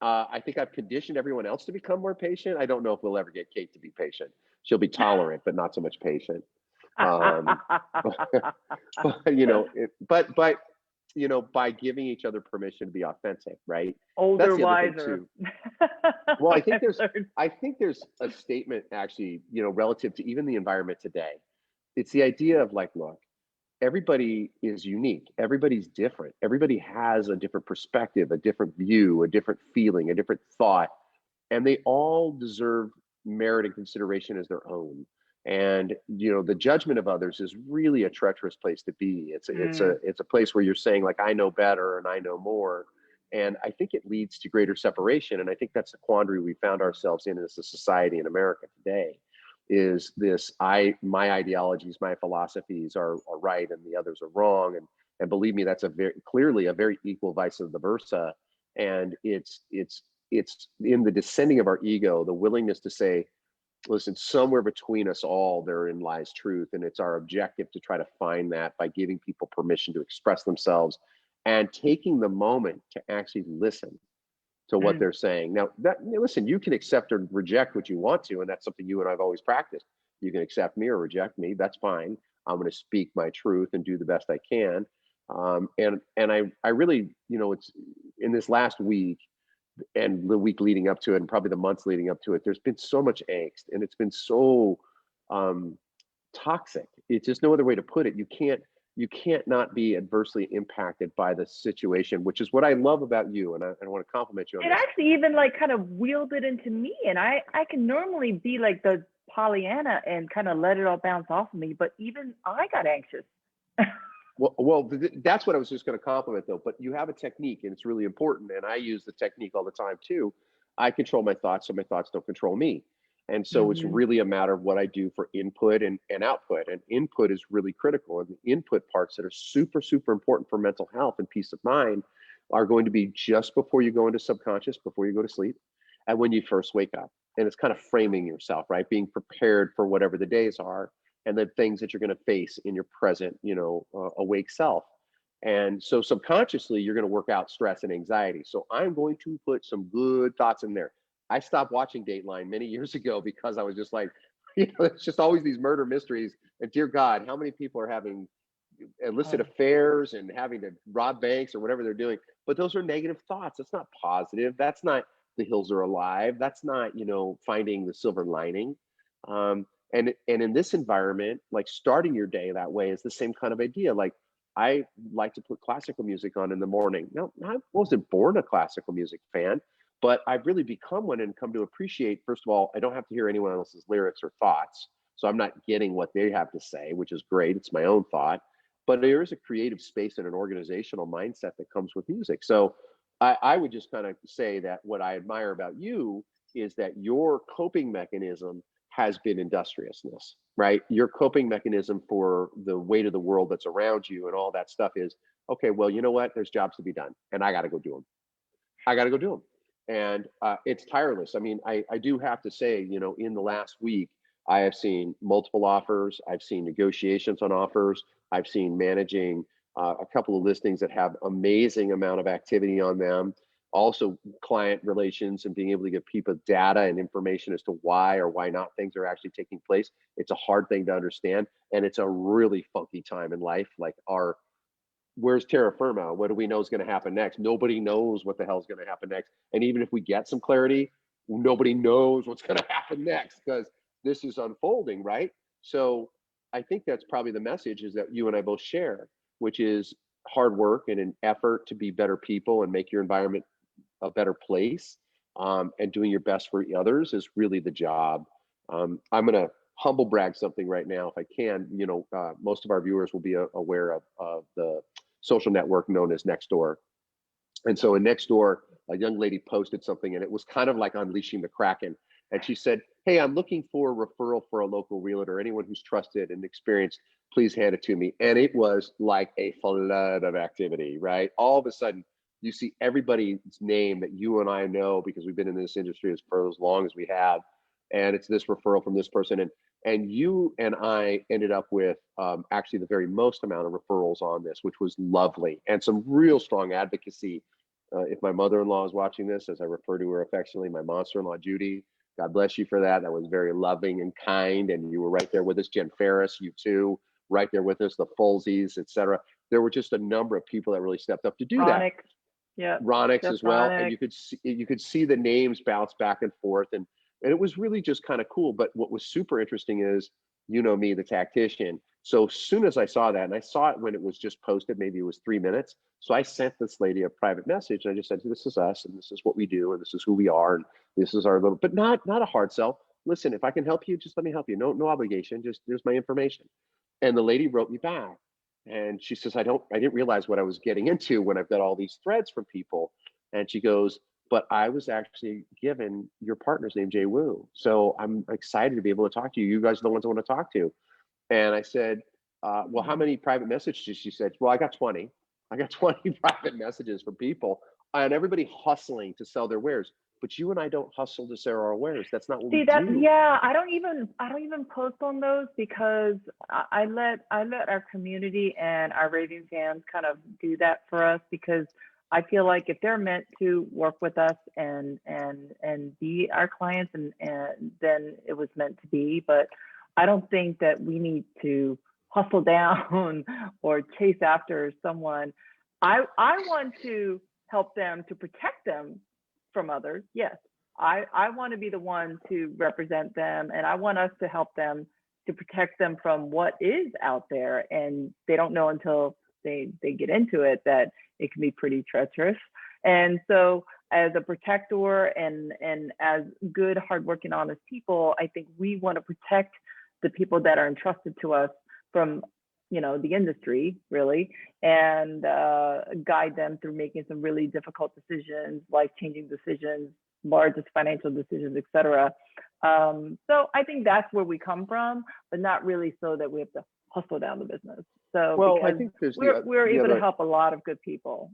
I think I've conditioned everyone else to become more patient. I don't know if we'll ever get Kate to be patient. She'll be tolerant, but not so much patient. Um, but, you know, but you know, by giving each other permission to be authentic, right? Older, That's the other thing wiser. too. Well, I think I've there's a statement actually, you know, relative to even the environment today. It's the idea of like, look, everybody is unique. Everybody's different. Everybody has a different perspective, a different view, a different feeling, a different thought, and they all deserve merit and consideration as their own. And, you know, the judgment of others is really a treacherous place to be. It's a place where you're saying like, I know better and I know more. And I think it leads to greater separation. And I think that's the quandary we found ourselves in as a society in America today, is this, my ideologies, my philosophies are right and the others are wrong. And believe me, that's clearly a very equal vice versa. And it's in the descending of our ego, the willingness to say, listen, somewhere between us all, therein lies truth. And it's our objective to try to find that by giving people permission to express themselves and taking the moment to actually listen to what they're saying. Now, listen, you can accept or reject what you want to, and that's something you and I've always practiced. You can accept me or reject me. That's fine. I'm going to speak my truth and do the best I can. And I really, you know, it's in this last week and the week leading up to it, and probably the months leading up to it, there's been so much angst, and it's been so toxic. It's just no other way to put it. You can't not be adversely impacted by the situation, which is what I love about you. And I want to compliment you on it this. actually even like kind of wheeled it into me, and I can normally be like the Pollyanna and kind of let it all bounce off of me, but even I got anxious. Well, that's what I was just going to compliment though. But you have a technique, and it's really important. And I use the technique all the time too. I control my thoughts, so my thoughts don't control me. And so it's really a matter of what I do for input and output. And input is really critical. And the input parts that are super, super important for mental health and peace of mind are going to be just before you go into subconscious, before you go to sleep, and when you first wake up. And it's kind of framing yourself, right? Being prepared for whatever the days are and the things that you're going to face in your present, you know, awake self. And so subconsciously, you're going to work out stress and anxiety. So I'm going to put some good thoughts in there. I stopped watching Dateline many years ago because I was just like, you know, it's just always these murder mysteries. And dear God, how many people are having illicit affairs and having to rob banks or whatever they're doing? But those are negative thoughts. That's not positive. That's not the hills are alive. That's not, you know, finding the silver lining. And in this environment, like starting your day that way is the same kind of idea. Like, I like to put classical music on in the morning. Now, I wasn't born a classical music fan, but I've really become one and come to appreciate, first of all, I don't have to hear anyone else's lyrics or thoughts. So I'm not getting what they have to say, which is great. It's my own thought. But there is a creative space and an organizational mindset that comes with music. So I would just kind of say that what I admire about you is that your coping mechanism has been industriousness, right? Your coping mechanism for the weight of the world that's around you and all that stuff is, okay, well, you know what? There's jobs to be done, and I got to go do them. I got to go do them. And it's tireless. I mean, I do have to say, you know, in the last week, I have seen multiple offers. I've seen negotiations on offers. I've seen managing a couple of listings that have amazing amount of activity on them. Also, client relations and being able to give people data and information as to why or why not things are actually taking place. It's a hard thing to understand, and it's a really funky time in life. Like, where's terra firma? What do we know is going to happen next? Nobody knows what the hell is going to happen next. And even if we get some clarity, nobody knows what's going to happen next because this is unfolding, right? So I think that's probably the message is that you and I both share, which is hard work and an effort to be better people and make your environment a better place, and doing your best for others is really the job. I'm going to humble brag something right now, if I can. You know, most of our viewers will be aware of the social network known as Nextdoor. And so in Nextdoor, a young lady posted something, and it was kind of like unleashing the Kraken. And she said, hey, I'm looking for a referral for a local realtor, anyone who's trusted and experienced, please hand it to me. And it was like a flood of activity, right? All of a sudden, you see everybody's name that you and I know because we've been in this industry for as long as we have. And it's this referral from this person. And you and I ended up with actually the very most amount of referrals on this, which was lovely, and some real strong advocacy. If my mother-in-law is watching this, as I refer to her affectionately, my monster-in-law, Judy, God bless you for that. That was very loving and kind. And you were right there with us. Jen Ferris, you too, right there with us, the Folsies, et cetera. There were just a number of people that really stepped up to do that. Yeah. Ronix Jeff as well. Ronix. And you could see the names bounce back and forth. And it was really just kind of cool. But what was super interesting is, you know me, the tactician. So as soon as I saw that, and I saw it when it was just posted, maybe it was 3 minutes. So I sent this lady a private message, and I just said, this is us, and this is what we do, and this is who we are, and this is our little, but not a hard sell. Listen, if I can help you, just let me help you. No obligation. Just here's my information. And the lady wrote me back, and she says, I didn't realize what I was getting into when I've got all these threads from people. And she goes, but I was actually given your partner's name, Jay Wu. So I'm excited to be able to talk to you. You guys are the ones I want to talk to. And I said, well, how many private messages? She said, well, I got 20. I got 20 private messages from people, and everybody hustling to sell their wares. But you and I don't hustle to sell our wares. That's not what we do. Yeah, I don't even post on those because I let our community and our raving fans kind of do that for us, because I feel like if they're meant to work with us and be our clients, and then it was meant to be. But I don't think that we need to hustle down or chase after someone. I want to help them, to protect them from others. Yes, I want to be the one to represent them, and I want us to help them, to protect them from what is out there, and they don't know until they get into it that it can be pretty treacherous. And so as a protector and as good, hardworking, honest people, I think we want to protect the people that are entrusted to us from, the industry, really, and guide them through making some really difficult decisions, life-changing decisions, largest financial decisions, etc. So I think that's where we come from, but not really so that we have to hustle down the business. So well, I think we're able to help a lot of good people,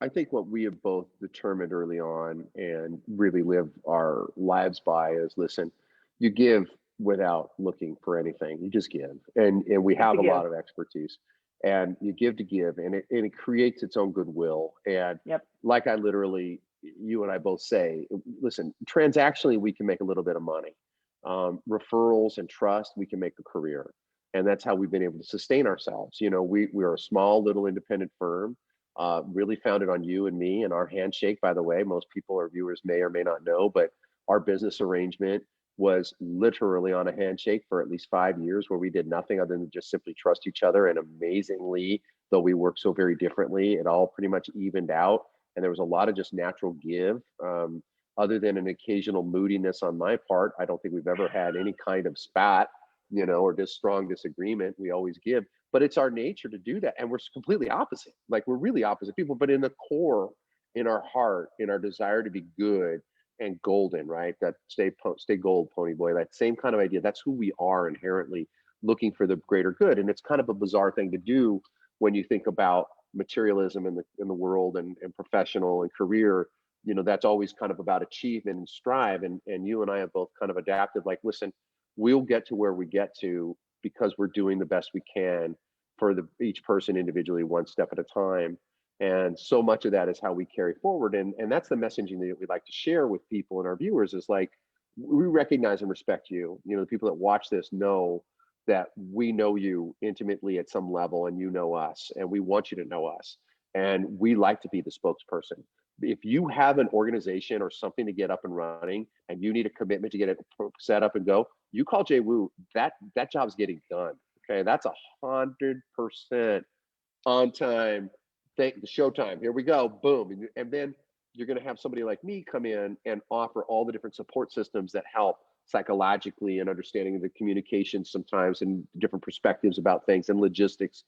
I think what we have both determined early on and really live our lives by is, listen, you give without looking for anything. You just give, and we have a lot of expertise, and you give to give, and it creates its own goodwill. And like you and I both say, listen, transactionally, we can make a little bit of money. Referrals and trust, we can make a career. And that's how we've been able to sustain ourselves. We're a small little independent firm, really founded on you and me and our handshake, by the way. Most people or viewers may or may not know, but our business arrangement was literally on a handshake for at least 5 years, where we did nothing other than just simply trust each other. And amazingly, though we work so very differently, it all pretty much evened out. And there was a lot of just natural give. Other than an occasional moodiness on my part, I don't think we've ever had any kind of spat, or just strong disagreement. We always give, but it's our nature to do that. And we're completely opposite. Like, we're really opposite people, but in the core, in our heart, in our desire to be good and golden, right? That stay gold, pony boy, that same kind of idea. That's who we are inherently, looking for the greater good. And it's kind of a bizarre thing to do when you think about materialism in the world, and professional and career. That's always kind of about achievement and strive. And you and I have both kind of adapted, like, listen, we'll get to where we get to because we're doing the best we can for each person individually, one step at a time. And so much of that is how we carry forward. And that's the messaging that we like to share with people and our viewers, is like, we recognize and respect you. The people that watch this know that we know you intimately at some level, and you know us, and we want you to know us. And we like to be the spokesperson. If you have an organization or something to get up and running, and you need a commitment to get it set up and go, you call Jay Wu. That job's getting done. Okay, that's 100% on time. The showtime. Here we go. Boom. And then you're going to have somebody like me come in and offer all the different support systems that help psychologically and understanding the communication sometimes, and different perspectives about things and logistics.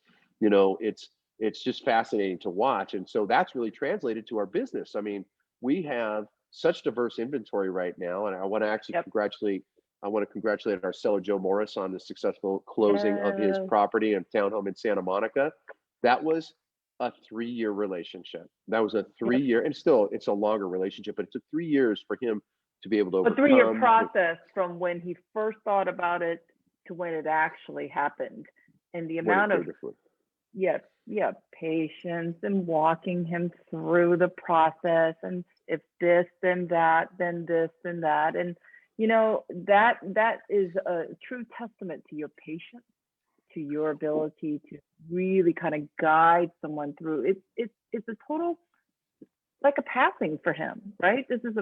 It's just fascinating to watch. And so that's really translated to our business. I mean, we have such diverse inventory right now. And I want to actually Yep. congratulate our seller, Joe Morris, on the successful closing of his Yes. property and townhome in Santa Monica. That was a 3-year relationship. That was a 3-year, and still it's a longer relationship, but it took 3 years for him to be able to A overcome. 3-year process from when he first thought about it to when it actually happened. And the amount of patience and walking him through the process, and if this then that, then this and that, and that is a true testament to your patience, to your ability to really kind of guide someone through. It's a total, like a passing for him, right? This is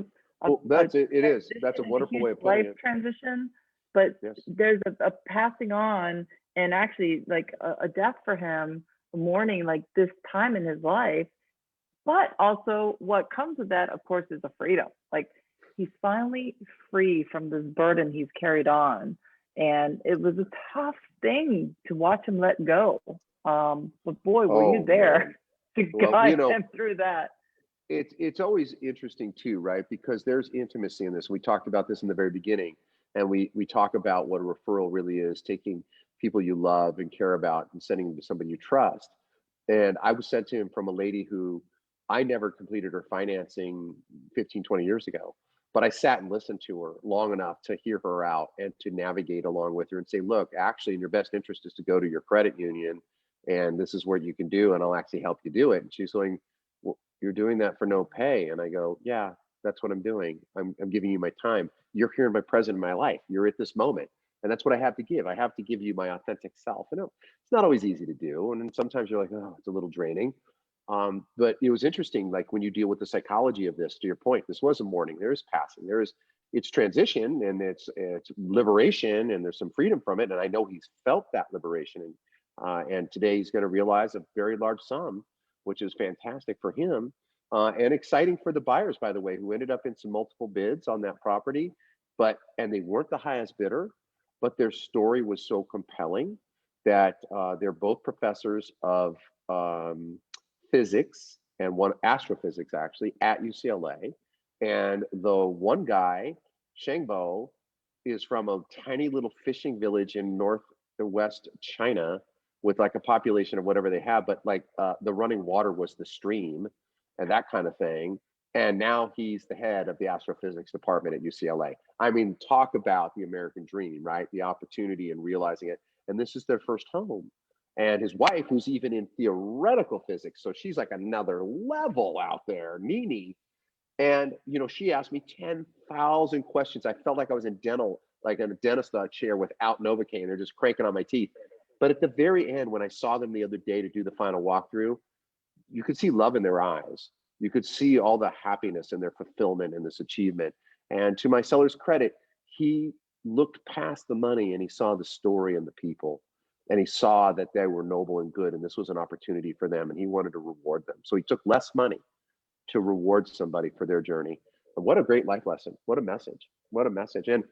that's a wonderful way of putting life it. transition, but Yes. there's a passing on, and actually like a death for him, a mourning like this time in his life. But also what comes with that, of course, is a freedom. Like, he's finally free from this burden he's carried on. And it was a tough thing to watch him let go. But boy, were you there to guide him through that. It's always interesting too, right? Because there's intimacy in this. We talked about this in the very beginning, and we talk about what a referral really is, taking people you love and care about and sending them to somebody you trust. And I was sent to him from a lady who I never completed her financing 15, 20 years ago, but I sat and listened to her long enough to hear her out and to navigate along with her and say, look, actually in your best interest is to go to your credit union, and this is what you can do, and I'll actually help you do it. And she's going, well, you're doing that for no pay. And I go, yeah, that's what I'm doing. I'm giving you my time. You're here in my present in my life. You're at this moment. And that's what I have to give. I have to give you my authentic self. And it's not always easy to do. And then sometimes you're like, oh, it's a little draining. But it was interesting, like when you deal with the psychology of this, to your point, this was a mourning. There is passing. It's transition, and it's liberation, and there's some freedom from it. And I know he's felt that liberation. And today he's going to realize a very large sum, which is fantastic for him. And exciting for the buyers, by the way, who ended up in some multiple bids on that property, and they weren't the highest bidder, but their story was so compelling that they're both professors of physics and one astrophysics actually at UCLA. And the one guy, Shengbo, is from a tiny little fishing village in northwest China with like a population of whatever they have, but like the running water was the stream and that kind of thing. And now he's the head of the astrophysics department at UCLA. I mean, talk about the American dream, right? The opportunity and realizing it. And this is their first home. And his wife, who's even in theoretical physics, so she's like another level out there, Nini. And she asked me 10,000 questions. I felt like I was in a dentist chair without Novocaine. They're just cranking on my teeth. But at the very end, when I saw them the other day to do the final walkthrough, you could see love in their eyes. You could see all the happiness and their fulfillment in this achievement. And to my seller's credit, he looked past the money and he saw the story and the people. And he saw that they were noble and good, and this was an opportunity for them, and he wanted to reward them. So he took less money to reward somebody for their journey. And what a great life lesson. What a message. What a message. And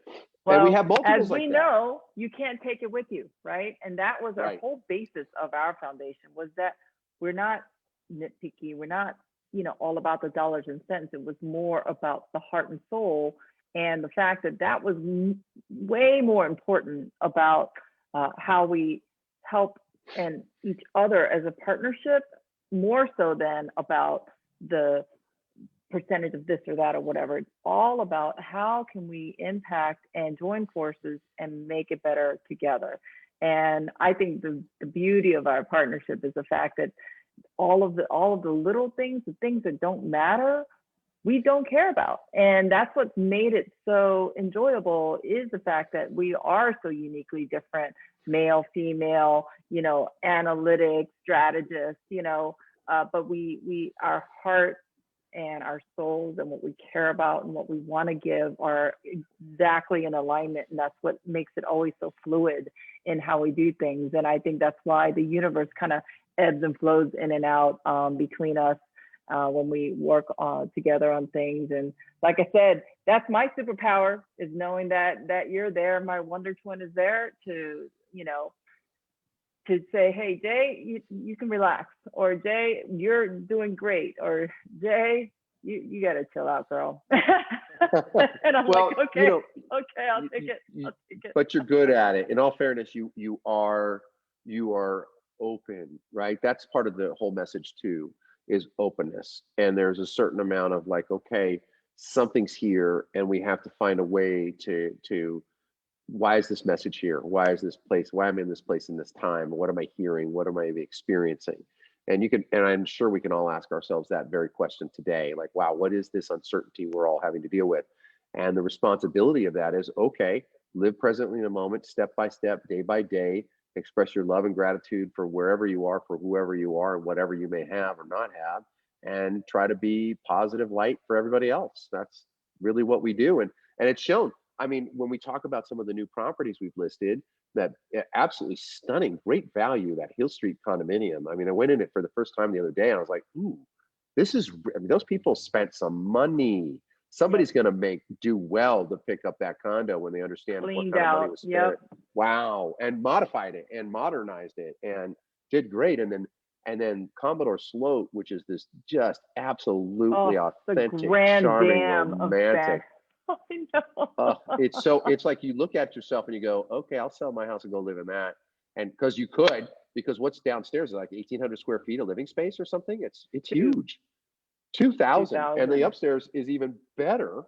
we have multiples like that. As we know, you can't take it with you, right? And that was our whole basis of our foundation, was that we're not nitpicky. We're not, all about the dollars and cents. It was more about the heart and soul, and the fact that was way more important about how we help and each other as a partnership, more so than about the percentage of this or that or whatever. It's all about how can we impact and join forces and make it better together. And I think the beauty of our partnership is the fact that all of the little things, the things that don't matter, we don't care about. And that's what's made it so enjoyable, is the fact that we are so uniquely different, male, female, analytics, strategists, but our heart and our souls and what we care about and what we want to give are exactly in alignment. And that's what makes it always so fluid in how we do things. And I think that's why the universe kind of ebbs and flows in and out between us when we work together on things. And like I said, that's my superpower, is knowing that you're there. My Wonder Twin is there to, to say, hey, Jay, you can relax, or Jay, you're doing great, or Jay, you got to chill out, girl. And I'm Well, like, okay, okay, I'll take it. I'll take it. But you're good at it. In all fairness, you are open, right? That's part of the whole message too, is openness. And there's a certain amount of like, okay, something's here, and we have to find a way to why is this message here? Why is this place? Why am I in this place in this time? What am I hearing? What am I experiencing? And I'm sure we can all ask ourselves that very question today. Like, wow, what is this uncertainty we're all having to deal with? And the responsibility of that is, okay, live presently in a moment, step by step, day by day, express your love and gratitude for wherever you are, for whoever you are, and whatever you may have or not have, and try to be positive light for everybody else. That's really what we do. And it's shown. I mean, when we talk about some of the new properties we've listed, that absolutely stunning, great value, that Hill Street condominium. I mean, I went in it for the first time the other day, and I was like, ooh, I mean, those people spent some money. Somebody's going to do well to pick up that condo when they understand what kind of money was spent. Wow. And modified it and modernized it and did great. And then Commodore Sloat, which is this just absolutely authentic, charming, romantic. I know. It's like you look at yourself and you go, okay, I'll sell my house and go live in that. And because what's downstairs is like 1,800 square feet of living space or something. It's huge. 2,000. And the upstairs is even better.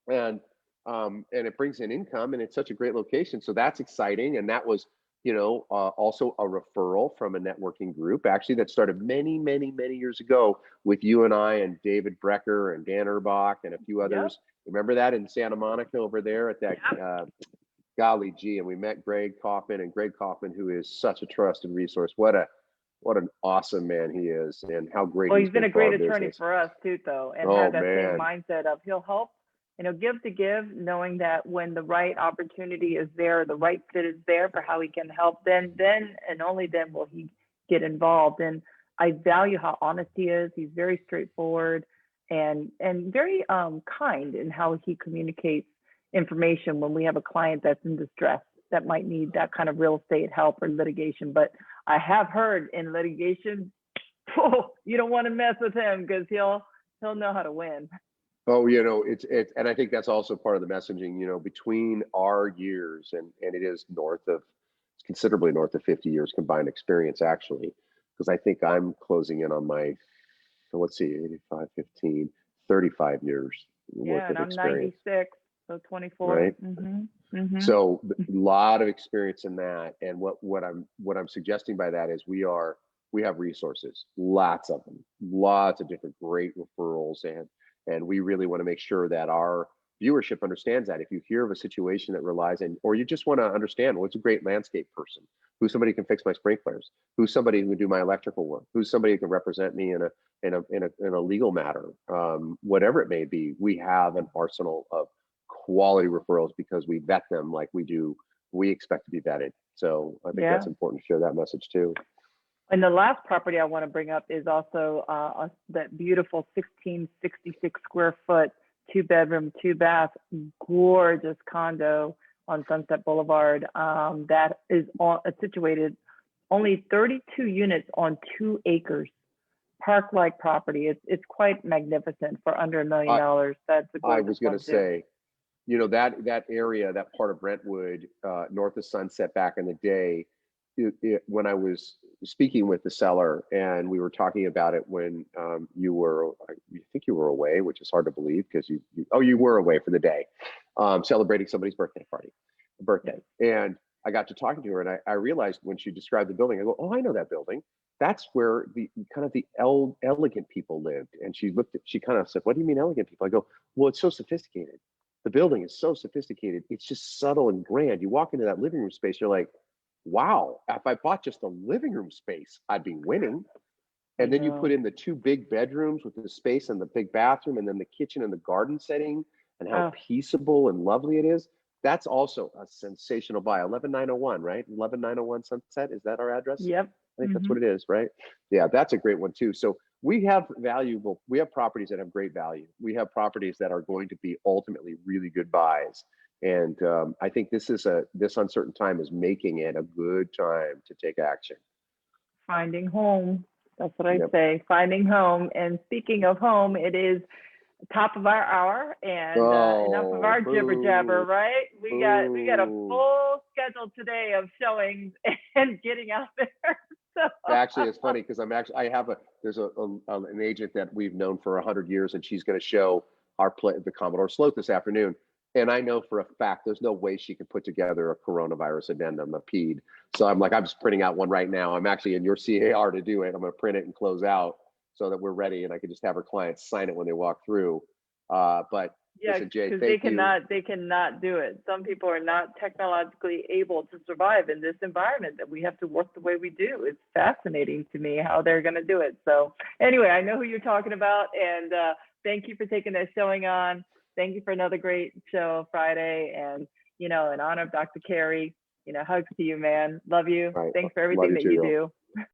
And it brings in income, and it's such a great location. So that's exciting. And that was, also a referral from a networking group, actually, that started many, many, many years ago with you and I and David Brecker and Dan Erbach and a few others. Remember that in Santa Monica over there at that, golly gee, and we met Greg Kaufman, who is such a trusted resource. What an awesome man he is, and how great. Well, he's been a great attorney for us too, though, and had that same mindset of he'll help, give to give, knowing that when the right opportunity is there, the right fit is there for how he can help, then and only then will he get involved. And I value how honest he is. He's very straightforward and very kind in how he communicates information when we have a client that's in distress that might need that kind of real estate help or litigation. But I have heard in litigation, you don't want to mess with him because he'll know how to win. Oh, it's and I think that's also part of the messaging, between our years, and it is considerably north of 50 years combined experience, actually, because I think I'm closing in on my, let's see, 85, 15, 35 years worth of experience. I'm 96, so 24. Right. Mm-hmm. Mm-hmm. So a lot of experience in that. And what I'm suggesting by that is we have resources, lots of them, lots of different great referrals, and we really want to make sure that our viewership understands that. If you hear of a situation that relies on, or you just want to understand what's a great landscape person, who's somebody who can fix my sprinklers, who's somebody who can do my electrical work, who's somebody who can represent me in a legal matter, whatever it may be, we have an arsenal of quality referrals because we vet them like we expect to be vetted. So I think that's important to share that message too. And the last property I want to bring up is also that beautiful 1666 square foot, 2-bedroom, 2-bath, gorgeous condo on Sunset Boulevard. That is situated only 32 units on 2 acres, park-like property. It's quite magnificent for under $1 million. That's a gorgeous. I was going to say, that area, that part of Brentwood, north of Sunset, back in the day, when I was speaking with the seller and we were talking about it when I think you were away, which is hard to believe because you were away for the day, celebrating somebody's birthday. And I got to talking to her, and I realized when she described the building, I go, oh, I know that building. That's where the elegant people lived. And she kind of said, what do you mean elegant people? I go, well, it's so sophisticated. The building is so sophisticated. It's just subtle and grand. You walk into that living room space, you're like, wow, if I bought just a living room space, I'd be winning. And then you put in the 2 big bedrooms with the space and the big bathroom, and then the kitchen and the garden setting, and how peaceable and lovely it is. That's also a sensational buy. 11901, right? 11901 Sunset. Is that our address? Yep. I think that's what it is, right? Yeah, that's a great one too. So we have properties that have great value. We have properties that are going to be ultimately really good buys. And I think this uncertain time is making it a good time to take action. Finding home. That's what I Yep. say, finding home. And speaking of home, it is top of our hour and enough of our jibber jabber, boo, right? We got a boo. full schedule today of showings and getting out there. So Actually, it's funny because there's an agent that we've known for 100 years, and she's going to show the Commodore Sloat this afternoon. And I know for a fact there's no way she could put together a coronavirus addendum, a PED. So I'm just printing out one right now. I'm actually in your CAR to do it. I'm going to print it and close out so that we're ready, and I can just have our clients sign it when they walk through. But yeah, listen, Jay, because thank you. they cannot do it. Some people are not technologically able to survive in this environment that we have to work the way we do. It's fascinating to me how they're going to do it. So anyway, I know who you're talking about, and thank you for taking that showing on. Thank you for another great show Friday, and in honor of Dr. Carey, hugs to you, man. Love you. All right. Thanks for Love everything you that too, you girl. do.